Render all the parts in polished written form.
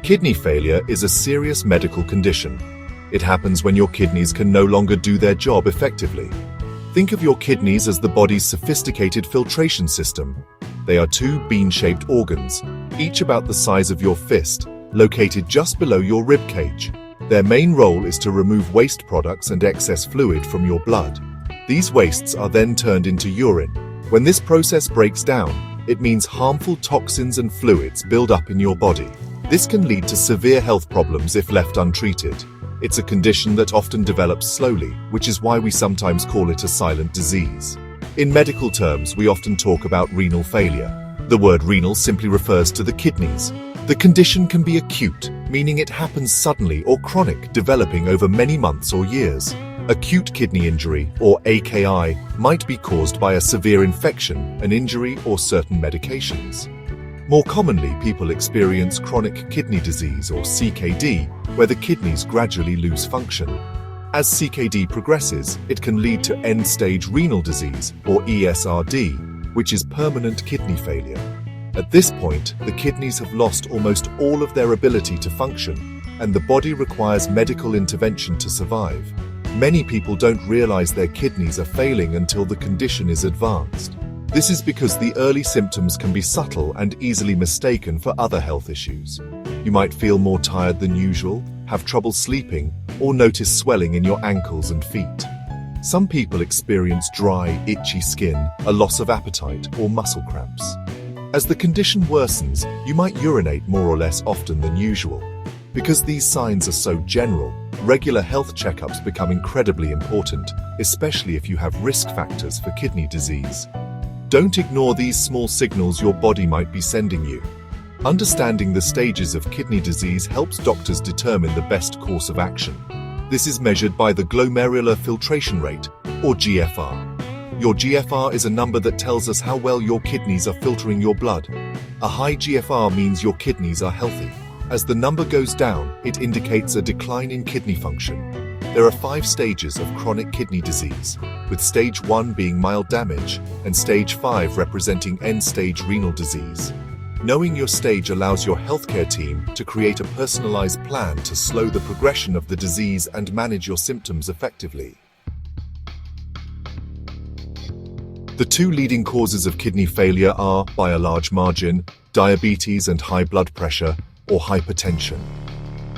Kidney failure is a serious medical condition. It happens when your kidneys can no longer do their job effectively. Think of your kidneys as the body's sophisticated filtration system. They are two bean-shaped organs, each about the size of your fist, located just below your rib cage. Their main role is to remove waste products and excess fluid from your blood. These wastes are then turned into urine. When this process breaks down, it means harmful toxins and fluids build up in your body. This can lead to severe health problems if left untreated. It's a condition that often develops slowly, which is why we sometimes call it a silent disease. In medical terms, we often talk about renal failure. The word renal simply refers to the kidneys. The condition can be acute, meaning it happens suddenly, or chronic, developing over many months or years. Acute kidney injury, or AKI, might be caused by a severe infection, an injury, or certain medications. More commonly, people experience chronic kidney disease, or CKD, where the kidneys gradually lose function. As CKD progresses, it can lead to end-stage renal disease, or ESRD, which is permanent kidney failure. At this point, the kidneys have lost almost all of their ability to function, and the body requires medical intervention to survive. Many people don't realize their kidneys are failing until the condition is advanced. This is because the early symptoms can be subtle and easily mistaken for other health issues. You might feel more tired than usual, have trouble sleeping, or notice swelling in your ankles and feet. Some people experience dry, itchy skin, a loss of appetite, or muscle cramps. As the condition worsens, you might urinate more or less often than usual. Because these signs are so general, regular health checkups become incredibly important, especially if you have risk factors for kidney disease. Don't ignore these small signals your body might be sending you. Understanding the stages of kidney disease helps doctors determine the best course of action. This is measured by the glomerular filtration rate, or GFR. Your GFR is a number that tells us how well your kidneys are filtering your blood. A high GFR means your kidneys are healthy. As the number goes down, it indicates a decline in kidney function. There are 5 stages of chronic kidney disease, with stage 1 being mild damage and stage 5 representing end-stage renal disease. Knowing your stage allows your healthcare team to create a personalized plan to slow the progression of the disease and manage your symptoms effectively. The 2 leading causes of kidney failure are, by a large margin, diabetes and high blood pressure, or hypertension.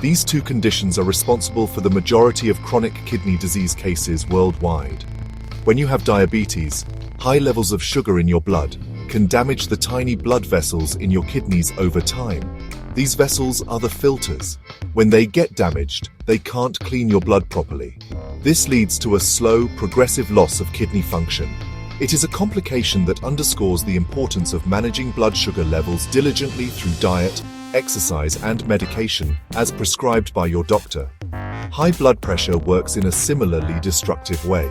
These 2 conditions are responsible for the majority of chronic kidney disease cases worldwide. When you have diabetes, high levels of sugar in your blood can damage the tiny blood vessels in your kidneys over time. These vessels are the filters. When they get damaged, they can't clean your blood properly. This leads to a slow, progressive loss of kidney function. It is a complication that underscores the importance of managing blood sugar levels diligently through diet, exercise, and medication, as prescribed by your doctor. High blood pressure works in a similarly destructive way.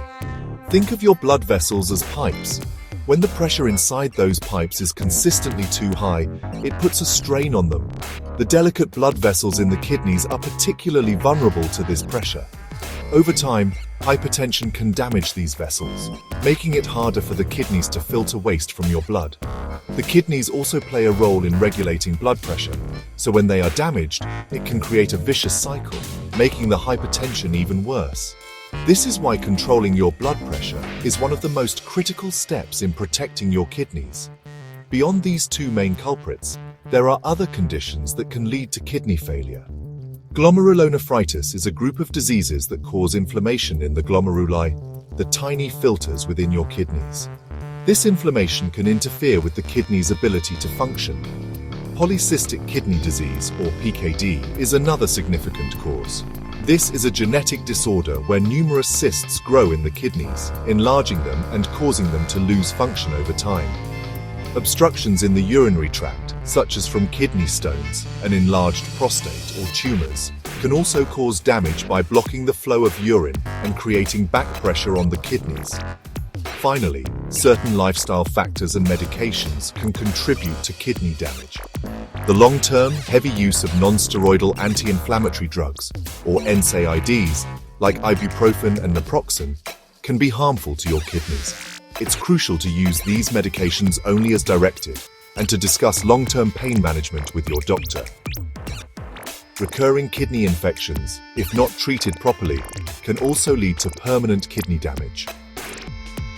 Think of your blood vessels as pipes. When the pressure inside those pipes is consistently too high, it puts a strain on them. The delicate blood vessels in the kidneys are particularly vulnerable to this pressure. Over time, hypertension can damage these vessels, making it harder for the kidneys to filter waste from your blood. The kidneys also play a role in regulating blood pressure, so when they are damaged, it can create a vicious cycle, making the hypertension even worse. This is why controlling your blood pressure is one of the most critical steps in protecting your kidneys. Beyond these 2 main culprits, there are other conditions that can lead to kidney failure. Glomerulonephritis is a group of diseases that cause inflammation in the glomeruli, the tiny filters within your kidneys. This inflammation can interfere with the kidney's ability to function. Polycystic kidney disease, or PKD, is another significant cause. This is a genetic disorder where numerous cysts grow in the kidneys, enlarging them and causing them to lose function over time. Obstructions in the urinary tract, such as from kidney stones, an enlarged prostate, or tumors, can also cause damage by blocking the flow of urine and creating back pressure on the kidneys. Finally, certain lifestyle factors and medications can contribute to kidney damage. The long-term, heavy use of non-steroidal anti-inflammatory drugs, or NSAIDs, like ibuprofen and naproxen, can be harmful to your kidneys. It's crucial to use these medications only as directed and to discuss long-term pain management with your doctor. Recurring kidney infections, if not treated properly, can also lead to permanent kidney damage.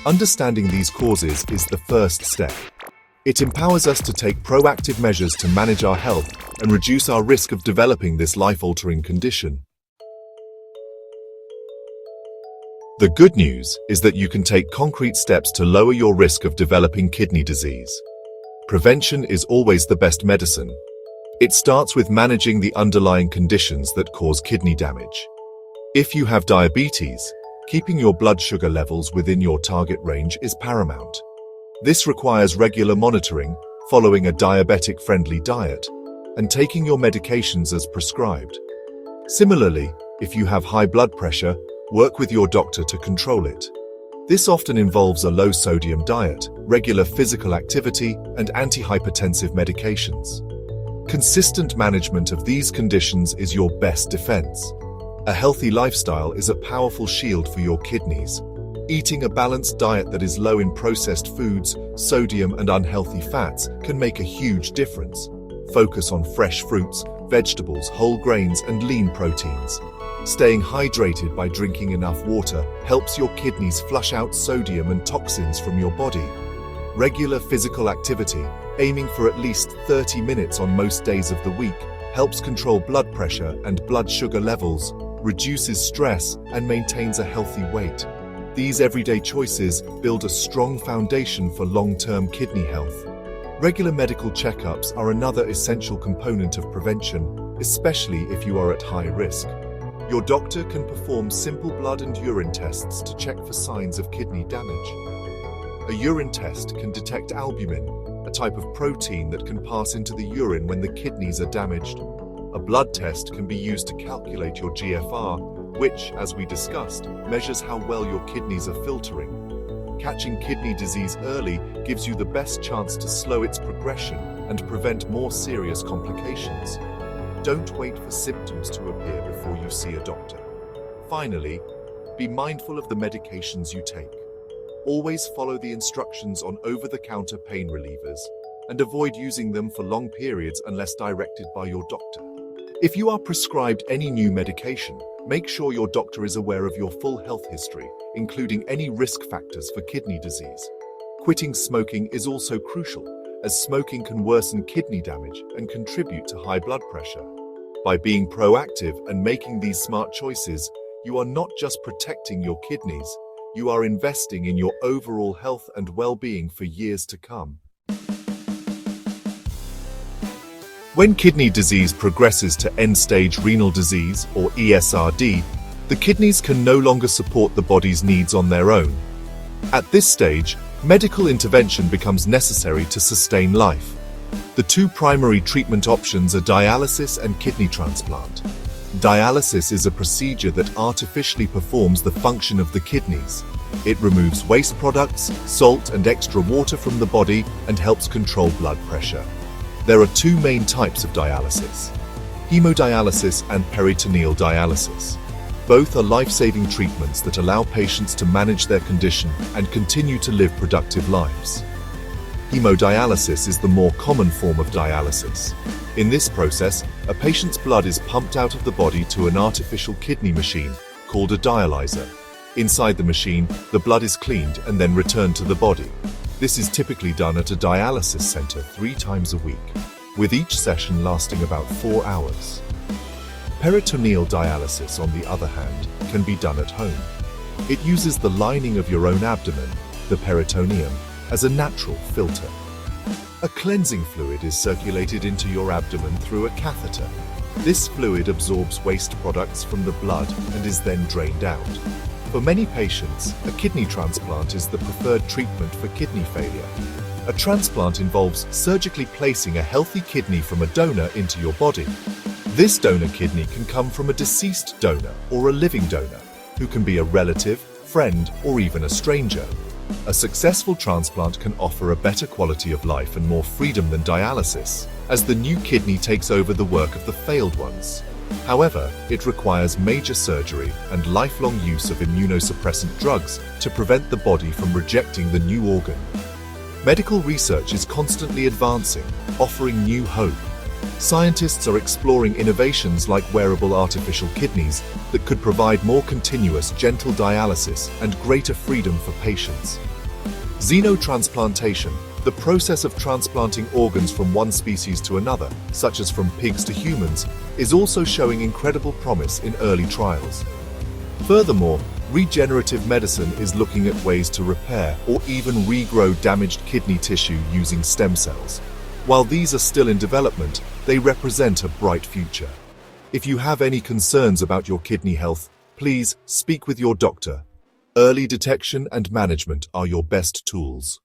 Understanding these causes is the first step. It empowers us to take proactive measures to manage our health and reduce our risk of developing this life-altering condition. The good news is that you can take concrete steps to lower your risk of developing kidney disease. Prevention is always the best medicine. It starts with managing the underlying conditions that cause kidney damage. If you have diabetes, keeping your blood sugar levels within your target range is paramount. This requires regular monitoring, following a diabetic-friendly diet, and taking your medications as prescribed. Similarly, if you have high blood pressure, work with your doctor to control it. This often involves a low-sodium diet, regular physical activity, and antihypertensive medications. Consistent management of these conditions is your best defense. A healthy lifestyle is a powerful shield for your kidneys. Eating a balanced diet that is low in processed foods, sodium, and unhealthy fats can make a huge difference. Focus on fresh fruits, vegetables, whole grains, and lean proteins. Staying hydrated by drinking enough water helps your kidneys flush out sodium and toxins from your body. Regular physical activity, aiming for at least 30 minutes on most days of the week, helps control blood pressure and blood sugar levels, reduces stress, and maintains a healthy weight. These everyday choices build a strong foundation for long-term kidney health. Regular medical checkups are another essential component of prevention, especially if you are at high risk. Your doctor can perform simple blood and urine tests to check for signs of kidney damage. A urine test can detect albumin, a type of protein that can pass into the urine when the kidneys are damaged. A blood test can be used to calculate your GFR, which, as we discussed, measures how well your kidneys are filtering. Catching kidney disease early gives you the best chance to slow its progression and prevent more serious complications. Don't wait for symptoms to appear before you see a doctor. Finally, be mindful of the medications you take. Always follow the instructions on over-the-counter pain relievers and avoid using them for long periods unless directed by your doctor. If you are prescribed any new medication, make sure your doctor is aware of your full health history, including any risk factors for kidney disease. Quitting smoking is also crucial, as smoking can worsen kidney damage and contribute to high blood pressure. By being proactive and making these smart choices, you are not just protecting your kidneys, you are investing in your overall health and well-being for years to come. When kidney disease progresses to end-stage renal disease, or ESRD, the kidneys can no longer support the body's needs on their own. At this stage, medical intervention becomes necessary to sustain life. The two primary treatment options are dialysis and kidney transplant. Dialysis is a procedure that artificially performs the function of the kidneys. It removes waste products, salt, and extra water from the body and helps control blood pressure. There are two main types of dialysis: hemodialysis and peritoneal dialysis. Both are life-saving treatments that allow patients to manage their condition and continue to live productive lives. Hemodialysis is the more common form of dialysis. In this process, a patient's blood is pumped out of the body to an artificial kidney machine called a dialyzer. Inside the machine, the blood is cleaned and then returned to the body. This is typically done at a dialysis center 3 times a week, with each session lasting about 4 hours. Peritoneal dialysis, on the other hand, can be done at home. It uses the lining of your own abdomen, the peritoneum, as a natural filter. A cleansing fluid is circulated into your abdomen through a catheter. This fluid absorbs waste products from the blood and is then drained out. For many patients, a kidney transplant is the preferred treatment for kidney failure. A transplant involves surgically placing a healthy kidney from a donor into your body. This donor kidney can come from a deceased donor or a living donor, who can be a relative, friend, or even a stranger. A successful transplant can offer a better quality of life and more freedom than dialysis, as the new kidney takes over the work of the failed ones. However, it requires major surgery and lifelong use of immunosuppressant drugs to prevent the body from rejecting the new organ. Medical research is constantly advancing, offering new hope. Scientists are exploring innovations like wearable artificial kidneys that could provide more continuous, gentle dialysis and greater freedom for patients. Xenotransplantation, the process of transplanting organs from one species to another, such as from pigs to humans, is also showing incredible promise in early trials. Furthermore, regenerative medicine is looking at ways to repair or even regrow damaged kidney tissue using stem cells. While these are still in development, they represent a bright future. If you have any concerns about your kidney health, please speak with your doctor. Early detection and management are your best tools.